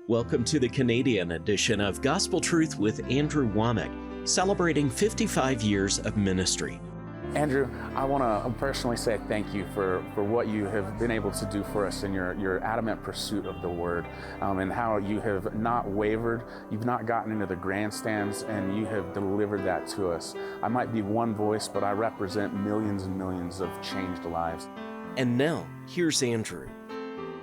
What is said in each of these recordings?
Welcome to the Canadian edition of Gospel Truth with Andrew Womack, celebrating 55 years of ministry. Andrew, I want to personally say thank you for what you have been able to do for us in your adamant pursuit of the Word, and how you have not wavered, you've not gotten into the grandstands, and you have delivered that to us. I might be one voice, but I represent millions and millions of changed lives. And now, here's Andrew.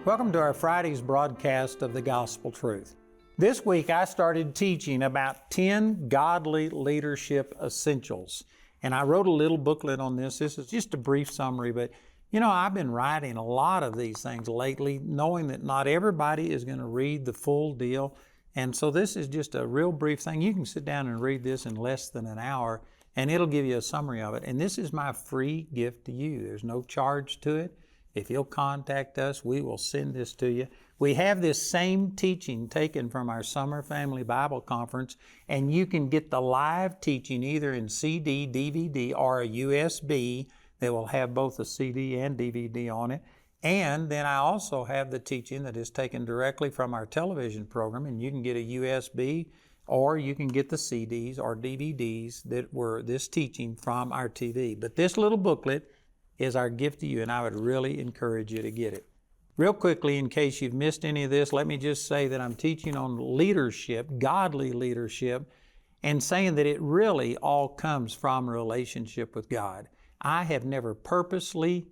Welcome to our Friday's broadcast of the Gospel Truth. This week I started teaching about 10 godly leadership essentials. And I wrote a little booklet on this. This is just a brief summary, but I've been writing a lot of these things lately, knowing that not everybody is going to read the full deal. And so this is just a real brief thing. You can sit down and read this in less than an hour, and it'll give you a summary of it. And this is my free gift to you. There's no charge to it. If you'll contact us, we will send this to you. We have this same teaching taken from our Summer Family Bible Conference, and you can get the live teaching either in CD, DVD, or a USB that will have both a CD and DVD on it. And then I also have the teaching that is taken directly from our television program, and you can get a USB or you can get the CDs or DVDs that were this teaching from our TV. But this little booklet is our gift to you, and I would really encourage you to get it. Real quickly, in case you've missed any of this, let me just say that I'm teaching on leadership, godly leadership, and saying that it really all comes from a relationship with God. I have never purposely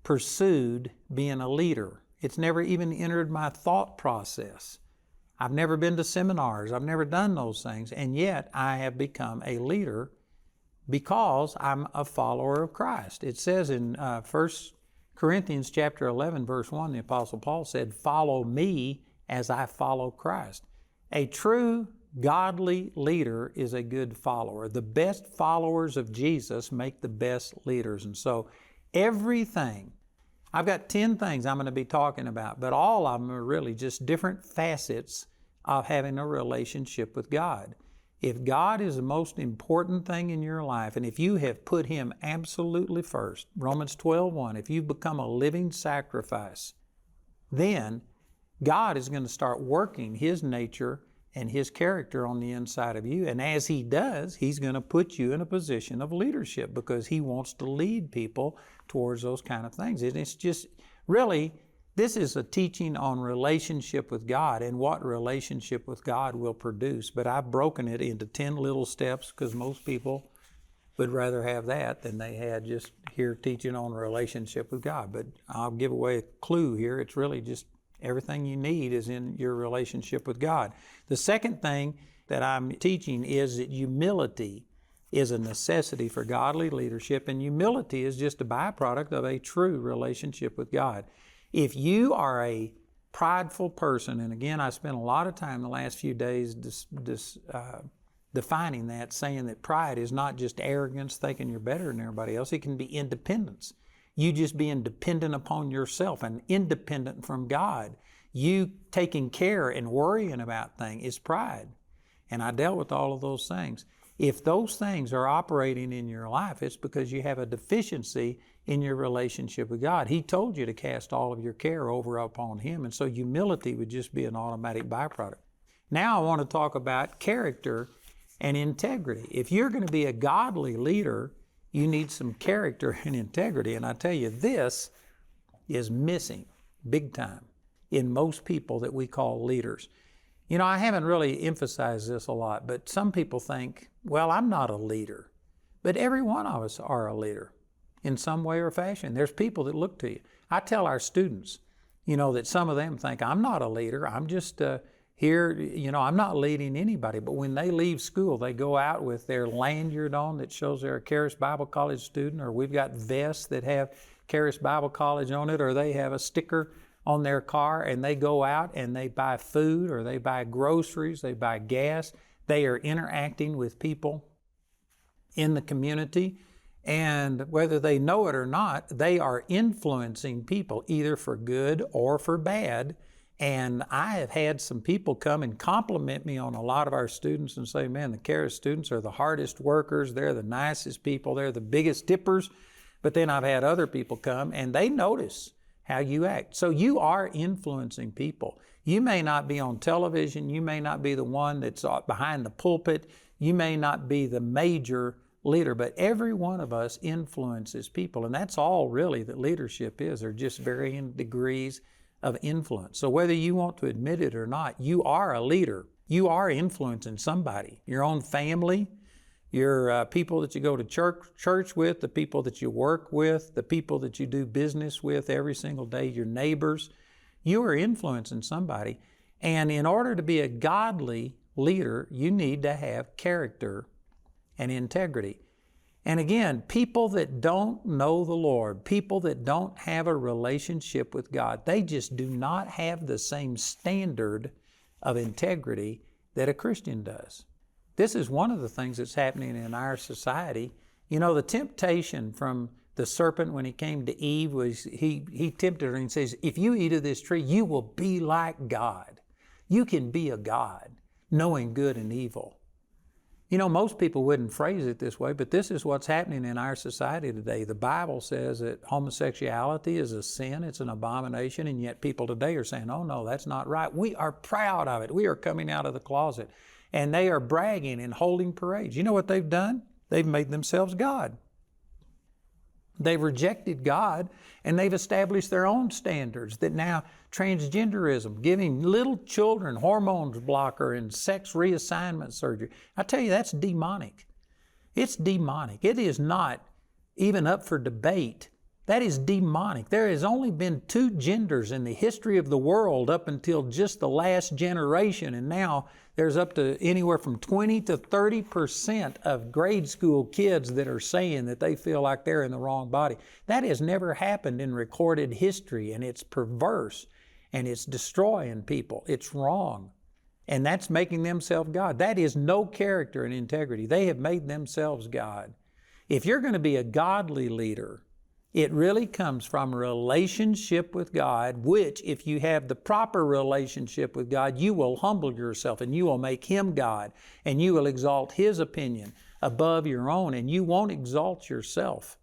pursued being a leader. It's never even entered my thought process. I've never been to seminars. I've never done those things, and yet I have become a leader because I'm a follower of Christ. It says in 1 Corinthians chapter 11, verse 1, the Apostle Paul said, "Follow me as I follow Christ." A true godly leader is a good follower. The best followers of Jesus make the best leaders. And so everything, I've got 10 things I'm going to be talking about, but all of them are really just different facets of having a relationship with God. If God is the most important thing in your life, and if you have put Him absolutely first, Romans 12:1, if you've become a living sacrifice, then God is going to start working His nature and His character on the inside of you. And as He does, He's going to put you in a position of leadership because He wants to lead people towards those kind of things. And it's just really, this is a teaching on relationship with God and what relationship with God will produce. But I've broken it into 10 little steps because most people would rather have that than they had just here teaching on relationship with God. But I'll give away a clue here. It's really just everything you need is in your relationship with God. The second thing that I'm teaching is that humility is a necessity for godly leadership, and humility is just a byproduct of a true relationship with God. If you are a prideful person, and again, I spent a lot of time the last few days defining that, saying that pride is not just arrogance, thinking you're better than everybody else. It can be independence. You just being dependent upon yourself and independent from God. You taking care and worrying about things is pride. And I dealt with all of those things. If those things are operating in your life, it's because you have a deficiency in your relationship with God. He told you to cast all of your care over upon Him, and so humility would just be an automatic byproduct. Now I want to talk about character and integrity. If you're going to be a godly leader, you need some character and integrity, and I tell you, this is missing big time in most people that we call leaders. I haven't really emphasized this a lot, but some people think, well, I'm not a leader. But every one of us are a leader in some way or fashion. There's people that look to you. I tell our students, that some of them think, I'm not a leader. I'm just here, I'm not leading anybody. But when they leave school, they go out with their lanyard on that shows they're a Charis Bible College student, or we've got vests that have Charis Bible College on it, or they have a sticker on their car, and they go out and they buy food, or they buy groceries, they buy gas. They are interacting with people in the community, and whether they know it or not, they are influencing people either for good or for bad. And I have had some people come and compliment me on a lot of our students and say, man, the Charis students are the hardest workers, they're the nicest people, they're the biggest tippers. But then I've had other people come and they notice how you act. So you are influencing people. You may not be on television. You may not be the one that's behind the pulpit. You may not be the major leader, but every one of us influences people. And that's all really that leadership is. They're just varying degrees of influence. So whether you want to admit it or not, you are a leader. You are influencing somebody, your own family, your people that you go to church with, the people that you work with, the people that you do business with every single day, your neighbors. You are influencing somebody. And in order to be a godly leader, you need to have character and integrity. And again, people that don't know the Lord, people that don't have a relationship with God, they just do not have the same standard of integrity that a Christian does. This is one of the things that's happening in our society. You know, the temptation from the serpent when he came to Eve was he tempted her and says, if you eat of this tree, you will be like God. You can be a God, knowing good and evil. You know, most people wouldn't phrase it this way, but this is what's happening in our society today. The Bible says that homosexuality is a sin, it's an abomination, and yet people today are saying, oh no, that's not right. We are proud of it. We are coming out of the closet. And they are bragging and holding parades. You know what they've done? They've made themselves God. They've rejected God, and they've established their own standards that now transgenderism, giving little children hormones blocker and sex reassignment surgery. I tell you, that's demonic. It's demonic. It is not even up for debate. That is demonic. There has only been 2 genders in the history of the world up until just the last generation, and now there's up to anywhere from 20 to 30% of grade school kids that are saying that they feel like they're in the wrong body. That has never happened in recorded history, and it's perverse, and it's destroying people. It's wrong. And that's making themselves God. That is no character and integrity. They have made themselves God. If you're going to be a godly leader, it really comes from a relationship with God, which if you have the proper relationship with God, you will humble yourself and you will make Him God, and you will exalt His opinion above your own, and you won't exalt yourself.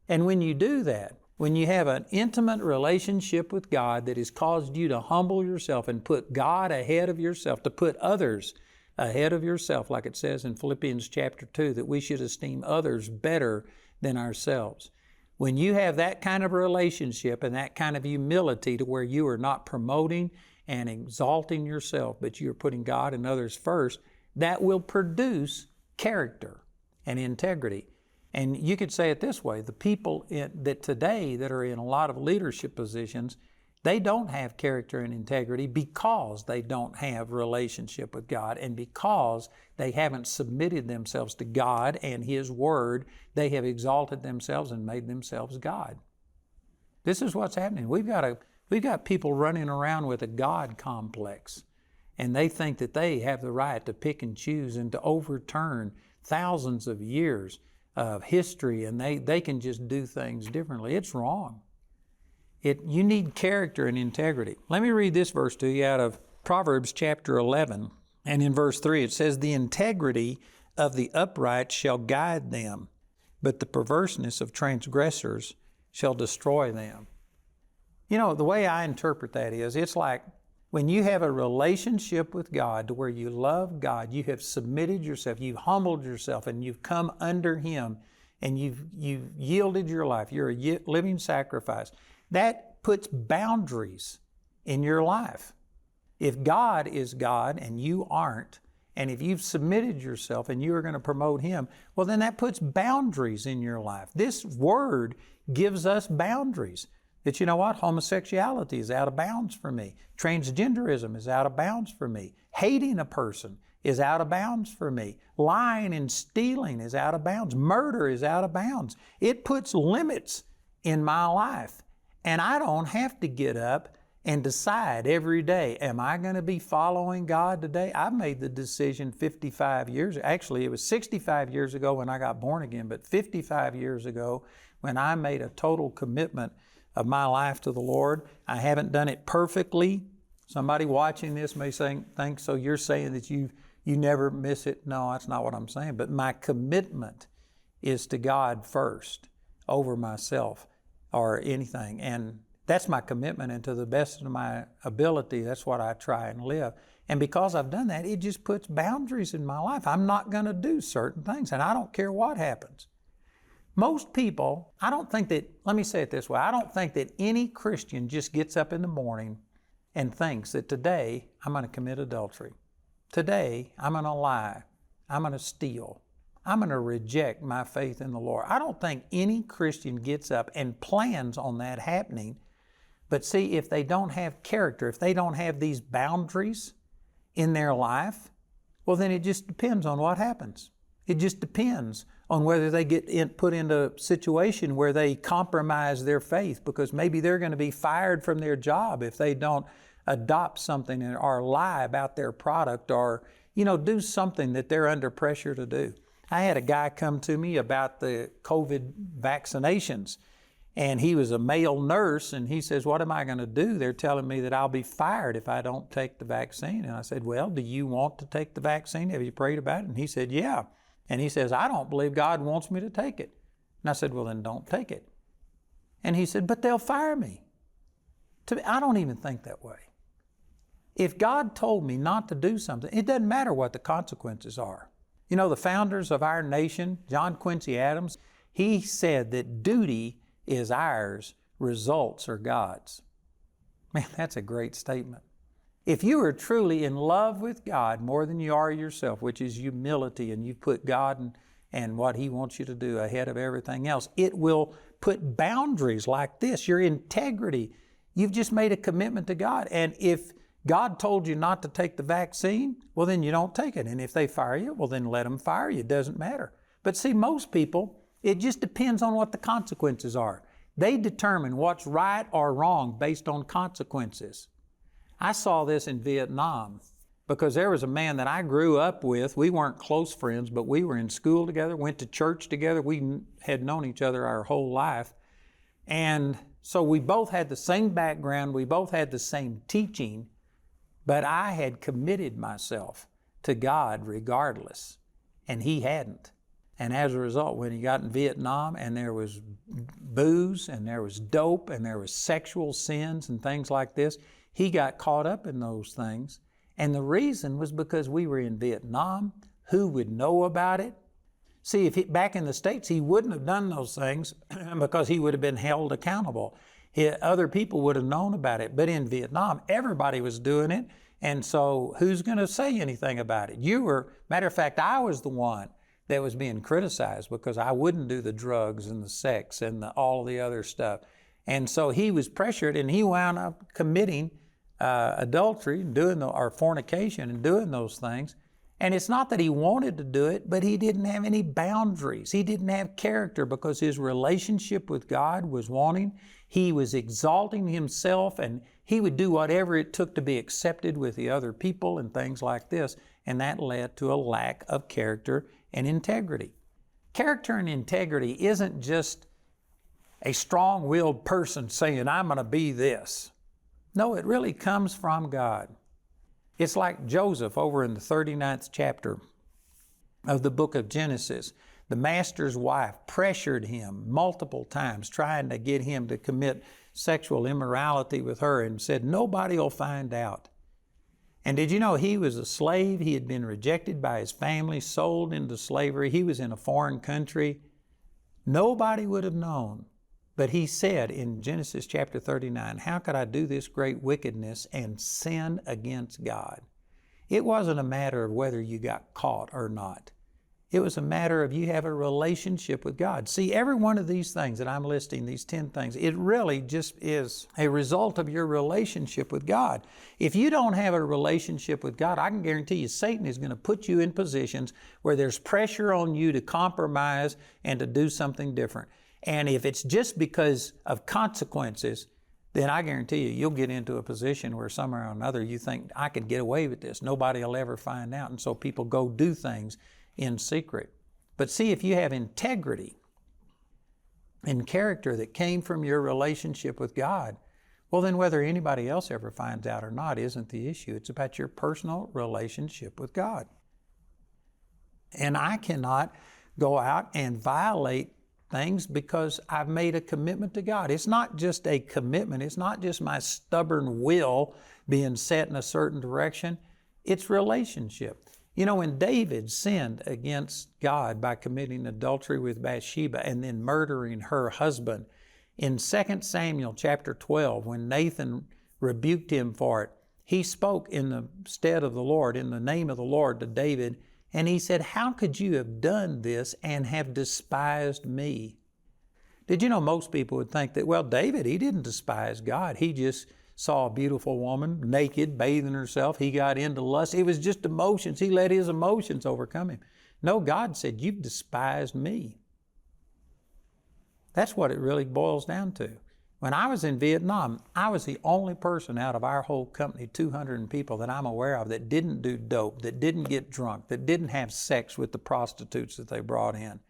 And when you do that, when you have an intimate relationship with God that has caused you to humble yourself and put God ahead of yourself, to put others ahead of yourself, like it says in Philippians chapter 2, that we should esteem others better than ourselves. When you have that kind of relationship and that kind of humility to where you are not promoting and exalting yourself, but you're putting God and others first, that will produce character and integrity. And you could say it this way, the people that today that are in a lot of leadership positions, they don't have character and integrity because they don't have relationship with God, and because they haven't submitted themselves to God and His Word. They have exalted themselves and made themselves God. This is what's happening. We've got people running around with a God complex, and they think that they have the right to pick and choose and to overturn thousands of years of history, and they can just do things differently. It's wrong. You need character and integrity. Let me read this verse to you out of Proverbs chapter 11. And in verse 3 it says, the integrity of the upright shall guide them, but the perverseness of transgressors shall destroy them. You know, the way I interpret that is, it's like when you have a relationship with God to where you love God, you have submitted yourself, you've humbled yourself, and you've come under Him, and you've yielded your life. You're a living sacrifice. That puts boundaries in your life. If God is God and you aren't, and if you've submitted yourself and you are going to promote Him, well, then that puts boundaries in your life. This Word gives us boundaries. That, you know what, homosexuality is out of bounds for me. Transgenderism is out of bounds for me. Hating a person is out of bounds for me. Lying and stealing is out of bounds. Murder is out of bounds. It puts limits in my life. And I don't have to get up and decide every day, am I going to be following God today? I made the decision 55 years, actually it was 65 years ago when I got born again, but 55 years ago when I made a total commitment of my life to the Lord. I haven't done it perfectly. Somebody watching this may think, so you're saying that you never miss it. No, that's not what I'm saying. But my commitment is to God first over myself or anything. And That's my commitment, and to the best of my ability, that's what I try and live. And because I've done that, it just puts boundaries in my life. I'm not going to do certain things, and I don't care what happens. Most people, I don't think that, let me say it this way, I don't think that any Christian just gets up in the morning and thinks that today I'm going to commit adultery. Today I'm going to lie. I'm going to steal. I'm going to reject my faith in the Lord. I don't think any Christian gets up and plans on that happening. But see, if they don't have character, if they don't have these boundaries in their life, well, then it just depends on what happens. It just depends on whether they get put into a situation where they compromise their faith, because maybe they're going to be fired from their job if they don't adopt something or lie about their product, or, do something that they're under pressure to do. I had a guy come to me about the COVID vaccinations, and he was a male nurse, and he says, what am I going to do? They're telling me that I'll be fired if I don't take the vaccine. And I said, well, do you want to take the vaccine? Have you prayed about it? And he said, yeah. And he says, I don't believe God wants me to take it. And I said, well, then don't take it. And he said, but they'll fire me. I don't even think that way. If God told me not to do something, it doesn't matter what the consequences are. The founders of our nation, John Quincy Adams, he said that duty is ours, results are God's. Man, that's a great statement. If you are truly in love with God more than you are yourself, which is humility, and you put God and what He wants you to do ahead of everything else, it will put boundaries like this, your integrity. You've just made a commitment to God. And if God told you not to take the vaccine, well, then you don't take it. And if they fire you, well, then let them fire you. It doesn't matter. But see, most people, it just depends on what the consequences are. They determine what's right or wrong based on consequences. I saw this in Vietnam because there was a man that I grew up with. We weren't close friends, but we were in school together, went to church together. We had known each other our whole life. And so we both had the same background. We both had the same teaching, but I had committed myself to God regardless, and he hadn't. And as a result, when he got in Vietnam and there was booze and there was dope and there was sexual sins and things like this, he got caught up in those things. And the reason was because we were in Vietnam. Who would know about it? See, back in the States, he wouldn't have done those things because he would have been held accountable. Other people would have known about it. But in Vietnam, everybody was doing it. And so who's going to say anything about it? Matter of fact, I was the one that was being criticized because I wouldn't do the drugs and the sex and all the other stuff. And so he was pressured, and he wound up committing adultery and or fornication and doing those things. And it's not that he wanted to do it, but he didn't have any boundaries. He didn't have character because his relationship with God was wanting. He was exalting himself, and he would do whatever it took to be accepted with the other people and things like this. And that led to a lack of character and integrity. Character and integrity isn't just a strong-willed person saying, I'm going to be this. No, it really comes from God. It's like Joseph over in the 39th chapter of the book of Genesis. The master's wife pressured him multiple times, trying to get him to commit sexual immorality with her, and said, nobody will find out. And did you know he was a slave? He had been rejected by his family, sold into slavery. He was in a foreign country. Nobody would have known. But he said in Genesis chapter 39, how could I do this great wickedness and sin against God? It wasn't a matter of whether you got caught or not. It was a matter of you have a relationship with God. See, every one of these things that I'm listing, these 10 things, it really just is a result of your relationship with God. If you don't have a relationship with God, I can guarantee you Satan is going to put you in positions where there's pressure on you to compromise and to do something different. And if it's just because of consequences, then I guarantee you'll get into a position where somehow or another you think, I could get away with this. Nobody will ever find out. And so people go do things in secret. But see, if you have integrity and character that came from your relationship with God, well, then whether anybody else ever finds out or not isn't the issue. It's about your personal relationship with God. And I cannot go out and violate things because I've made a commitment to God. It's not just a commitment. It's not just my stubborn will being set in a certain direction. It's relationship. You know, when David sinned against God by committing adultery with Bathsheba and then murdering her husband, in 2 Samuel chapter 12, when Nathan rebuked him for it, he spoke in the stead of the Lord, in the name of the Lord to David, and he said, "How could you have done this and have despised me?" Did you know most people would think that, well, David, he didn't despise God. He just saw a beautiful woman naked, bathing herself. He got into lust. It was just emotions. He let his emotions overcome him. No, God said, "You've despised me." That's what it really boils down to. When I was in Vietnam, I was the only person out of our whole company, 200 people that I'm aware of, that didn't do dope, that didn't get drunk, that didn't have sex with the prostitutes that they brought in.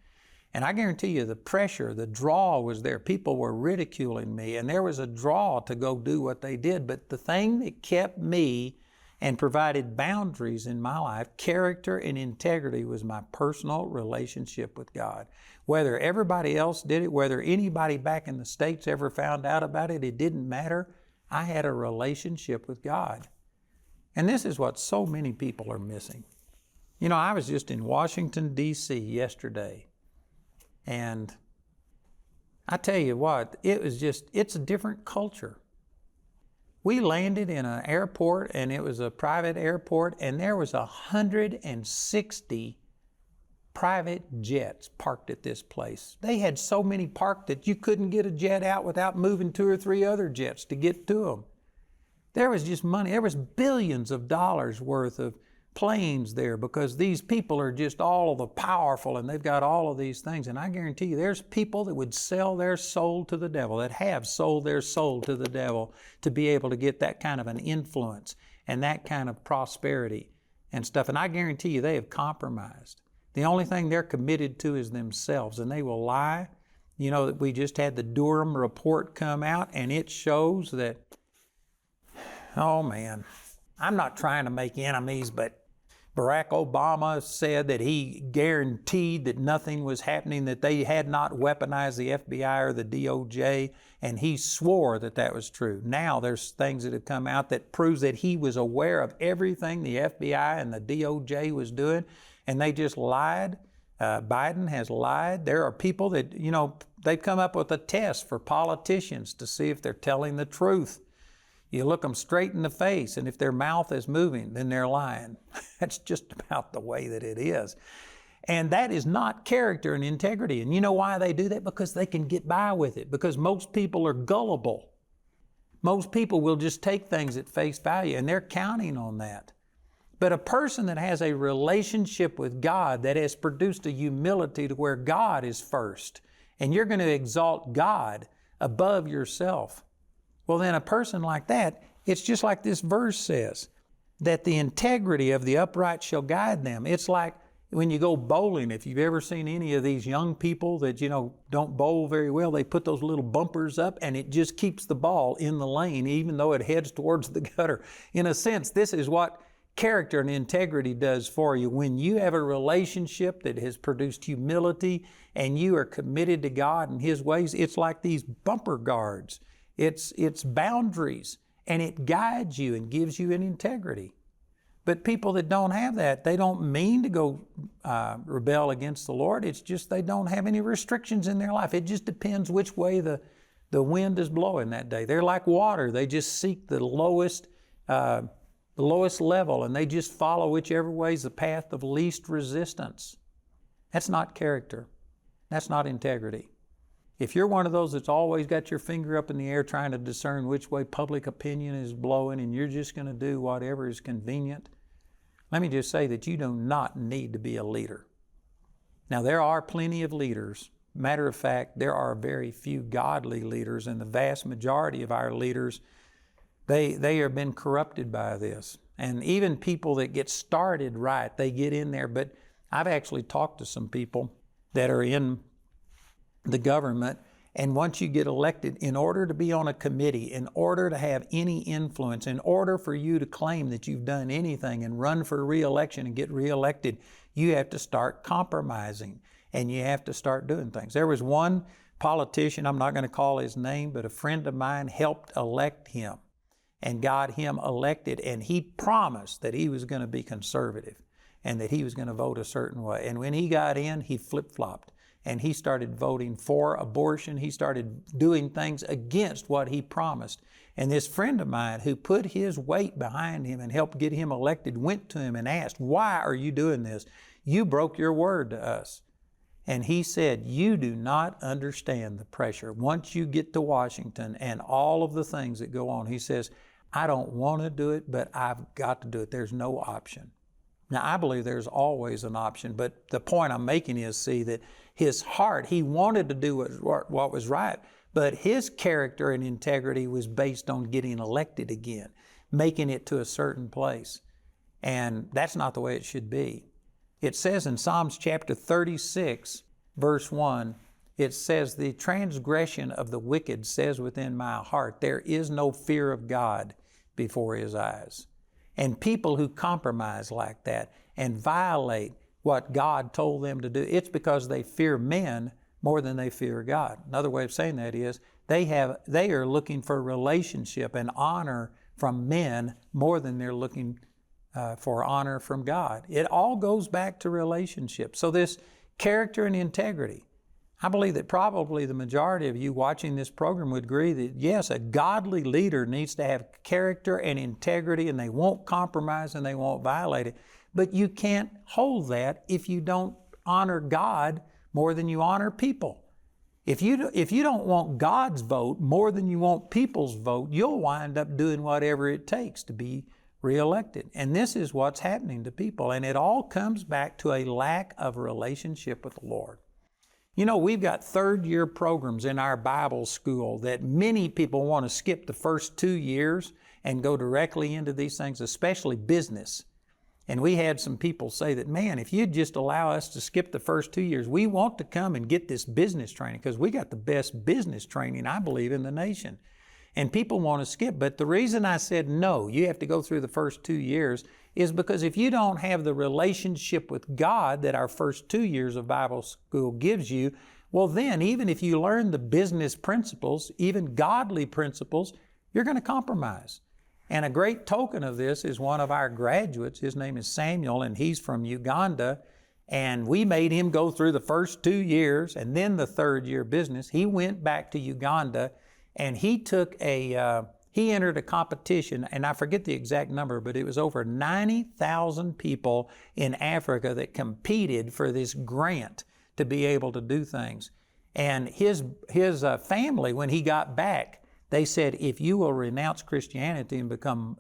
And I guarantee you the pressure, the draw was there. People were ridiculing me, and there was a draw to go do what they did. But the thing that kept me and provided boundaries in my life, character and integrity, was my personal relationship with God. Whether everybody else did it, whether anybody back in the States ever found out about it, it didn't matter. I had a relationship with God. And this is what so many people are missing. You know, I was just in Washington, D.C. yesterday. And I tell you what, it's a different culture. We landed in an airport, and it was a private airport, and there was 160 private jets parked at this place. They had so many parked that you couldn't get a jet out without moving 2 or 3 other jets to get to them. There was just money. There was billions of dollars worth of planes there because these people are just all of the powerful, and they've got all of these things. And I guarantee you there's people that would sell their soul to the devil, that have sold their soul to the devil to be able to get that kind of an influence and that kind of prosperity and stuff. And I guarantee you they have compromised. The only thing they're committed to is themselves, and they will lie. You know, that we just had the Durham report come out, and it shows that, oh man, I'm not trying to make enemies, but Barack Obama said that he guaranteed that nothing was happening, that they had not weaponized the FBI or the DOJ, and he swore that that was true. Now there's things that have come out that proves that he was aware of everything the FBI and the DOJ was doing, and they just lied. Biden has lied. There are people that, you know, they've come up with a test for politicians to see if they're telling the truth. You look them straight in the face, and if their mouth is moving, then they're lying. That's just about the way that it is. And that is not character and integrity. And you know why they do that? Because they can get by with it. Because most people are gullible. Most people will just take things at face value, and they're counting on that. But a person that has a relationship with God that has produced a humility to where God is first, and you're going to exalt God above yourself, well, then a person like that, it's just like this verse says, that the integrity of the upright shall guide them. It's like when you go bowling, if you've ever seen any of these young people that, you know, don't bowl very well, they put those little bumpers up, and it just keeps the ball in the lane, even though it heads towards the gutter. In a sense, this is what character and integrity does for you. When you have a relationship that has produced humility and you are committed to God and His ways, it's like these bumper guards. It's boundaries, and it guides you and gives you an integrity. But people that don't have that, they don't mean to go rebel against the Lord. It's just they don't have any restrictions in their life. It just depends which way the wind is blowing that day. They're like water. They just seek the lowest level, and they just follow whichever way is the path of least resistance. That's not character. That's not integrity. If you're one of those that's always got your finger up in the air trying to discern which way public opinion is blowing, and you're just going to do whatever is convenient, let me just say that you do not need to be a leader. Now, there are plenty of leaders. Matter of fact, there are very few godly leaders, and the vast majority of our leaders, they have been corrupted by this. And even people that get started right, they get in there. But I've actually talked to some people that are in the government, and once you get elected, in order to be on a committee, in order to have any influence, in order for you to claim that you've done anything and run for re-election and get re-elected, you have to start compromising. and you have to start doing things. There was one politician, I'm not going to call his name, but a friend of mine helped elect him and got him elected, and he promised that he was going to be conservative and that he was going to vote a certain way. And when he got in, he flip-flopped and he started voting for abortion. He started doing things against what he promised. And this friend of mine who put his weight behind him and helped get him elected went to him and asked, "Why are you doing this? You broke your word to us." And he said, "You do not understand the pressure. Once you get to Washington and all of the things that go on," he says, "I don't want to do it, but I've got to do it. There's no option." Now, I believe there's always an option, but the point I'm making is, see, that his heart, he wanted to do what was right, but his character and integrity was based on getting elected again, making it to a certain place. And that's not the way it should be. It says in Psalms chapter 36, verse 1, it says, "The transgression of the wicked says within my heart, there is no fear of God before His eyes." And people who compromise like that and violate what God told them to do, it's because they fear men more than they fear God. Another way of saying that is they are looking for relationship and honor from men more than they're looking for honor from God. It all goes back to relationship. So this character and integrity, I believe that probably the majority of you watching this program would agree that yes, a godly leader needs to have character and integrity, and they won't compromise and they won't violate it. But you can't hold that if you don't honor God more than you honor people. If you don't want God's vote more than you want people's vote, you'll wind up doing whatever it takes to be reelected. And this is what's happening to people. And it all comes back to a lack of a relationship with the Lord. You know, we've got third-year programs in our Bible school that many people want to skip the first 2 years and go directly into these things, especially business. And we had some people say that, "Man, if you'd just allow us to skip the first 2 years, we want to come and get this business training because we got the best business training, I believe, in the nation." And people want to skip. But the reason I said no, you have to go through the first 2 years, is because if you don't have the relationship with God that our first 2 years of Bible school gives you, well then, even if you learn the business principles, even godly principles, you're going to compromise. And a great token of this is one of our graduates. His name is Samuel, and he's from Uganda. And we made him go through the first 2 years and then the third year business. He went back to Uganda and he entered a competition, and I forget the exact number, but it was over 90,000 people in Africa that competed for this grant to be able to do things. And his family, when he got back, they said, "If you will renounce Christianity and become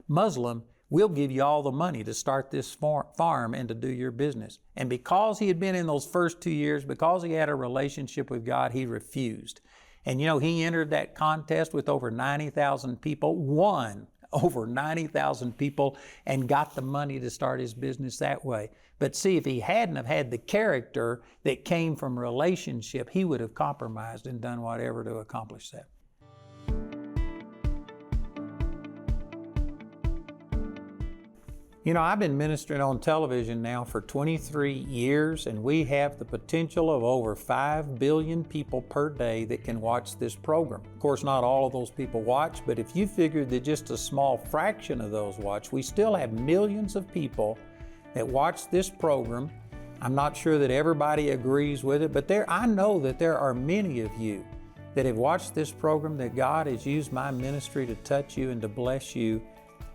Muslim, we'll give you all the money to start this farm and to do your business." And because he had been in those first 2 years, because he had a relationship with God, he refused. And you know, he entered that contest with over 90,000 people, won over 90,000 people, and got the money to start his business that way. But see, if he hadn't have had the character that came from relationship, he would have compromised and done whatever to accomplish that. You know, I've been ministering on television now for 23 years, and we have the potential of over 5 billion people per day that can watch this program. Of course, not all of those people watch, but if you figured that just a small fraction of those watch, we still have millions of people that watch this program. I'm not sure that everybody agrees with it, but I know that there are many of you that have watched this program, that God has used my ministry to touch you and to bless you.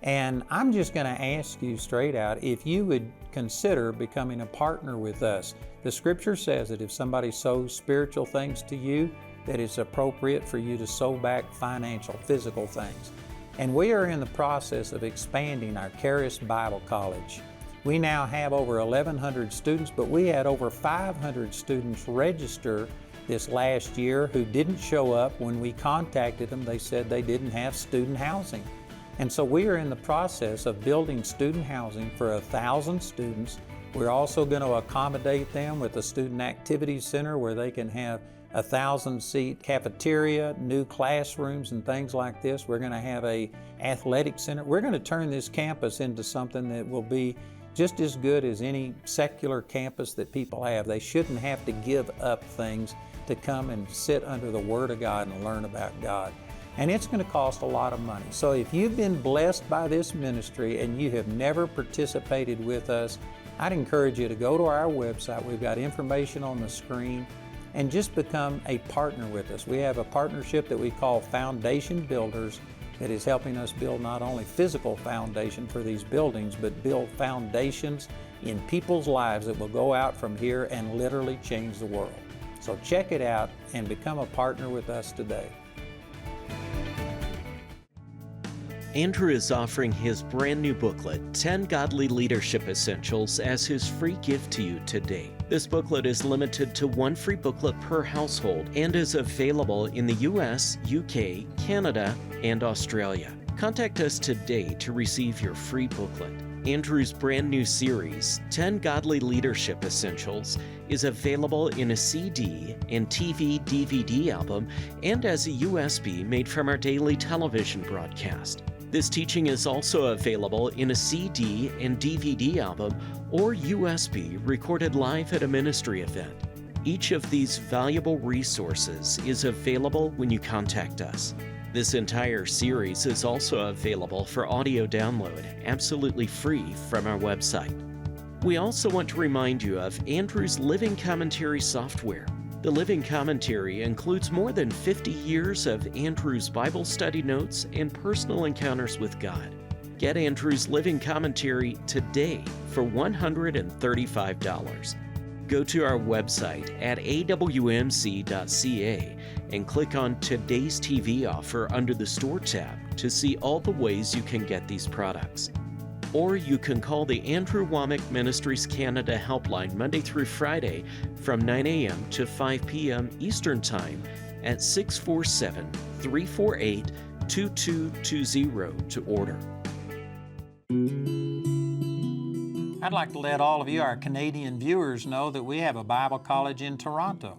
And I'm just going to ask you straight out if you would consider becoming a partner with us. The Scripture says that if somebody sows spiritual things to you, that it's appropriate for you to sow back financial, physical things. And we are in the process of expanding our Charis Bible College. We now have over 1,100 students, but we had over 500 students register this last year who didn't show up. When we contacted them, they said they didn't have student housing. And so we are in the process of building student housing for 1,000 students. We're also going to accommodate them with a student activities center where they can have a 1,000-seat cafeteria, new classrooms and things like this. We're going to have an athletic center. We're going to turn this campus into something that will be just as good as any secular campus that people have. They shouldn't have to give up things to come and sit under the Word of God and learn about God. And it's going to cost a lot of money. So if you've been blessed by this ministry and you have never participated with us, I'd encourage you to go to our website. We've got information on the screen, and just become a partner with us. We have a partnership that we call Foundation Builders that is helping us build not only physical foundation for these buildings, but build foundations in people's lives that will go out from here and literally change the world. So check it out and become a partner with us today. Andrew is offering his brand new booklet, 10 Godly Leadership Essentials, as his free gift to you today. This booklet is limited to one free booklet per household and is available in the US, UK, Canada, and Australia. Contact us today to receive your free booklet. Andrew's brand new series, 10 Godly Leadership Essentials, is available in a CD and TV DVD album and as a USB made from our daily television broadcast. This teaching is also available in a CD and DVD album or USB recorded live at a ministry event. Each of these valuable resources is available when you contact us. This entire series is also available for audio download, absolutely free from our website. We also want to remind you of Andrew's Living Commentary software. The Living Commentary includes more than 50 years of Andrew's Bible study notes and personal encounters with God. Get Andrew's Living Commentary today for $135. Go to our website at awmc.ca and click on Today's TV Offer under the Store tab to see all the ways you can get these products. Or you can call the Andrew Wommack Ministries Canada helpline Monday through Friday from 9 a.m. to 5 p.m. Eastern Time at 647-348-2220 to order. I'd like to let all of you, our Canadian viewers, know that we have a Bible college in Toronto,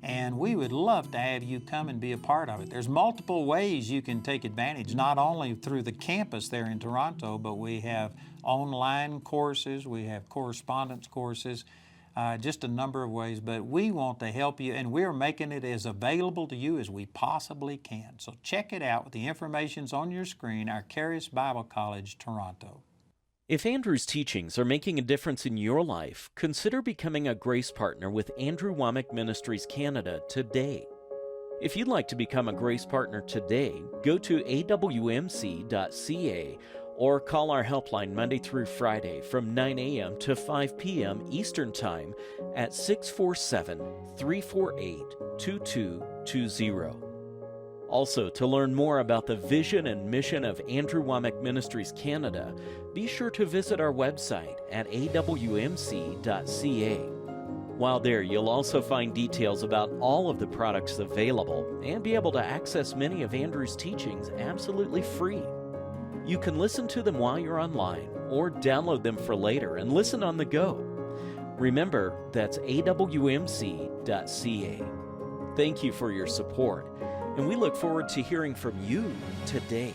and we would love to have you come and be a part of it. There's multiple ways you can take advantage, not only through the campus there in Toronto, but we have online courses, we have correspondence courses, just a number of ways. But we want to help you, and we're making it as available to you as we possibly can. So check it out. The information's on your screen, our Charis Bible College, Toronto. If Andrew's teachings are making a difference in your life, consider becoming a grace partner with Andrew Wommack Ministries Canada today. If you'd like to become a grace partner today, go to awmc.ca or call our helpline Monday through Friday from 9 a.m. to 5 p.m. Eastern Time at 647-348-2220. Also, to learn more about the vision and mission of Andrew Wommack Ministries Canada, be sure to visit our website at awmc.ca. While there, you'll also find details about all of the products available and be able to access many of Andrew's teachings absolutely free. You can listen to them while you're online or download them for later and listen on the go. Remember, that's awmc.ca. Thank you for your support, and we look forward to hearing from you today.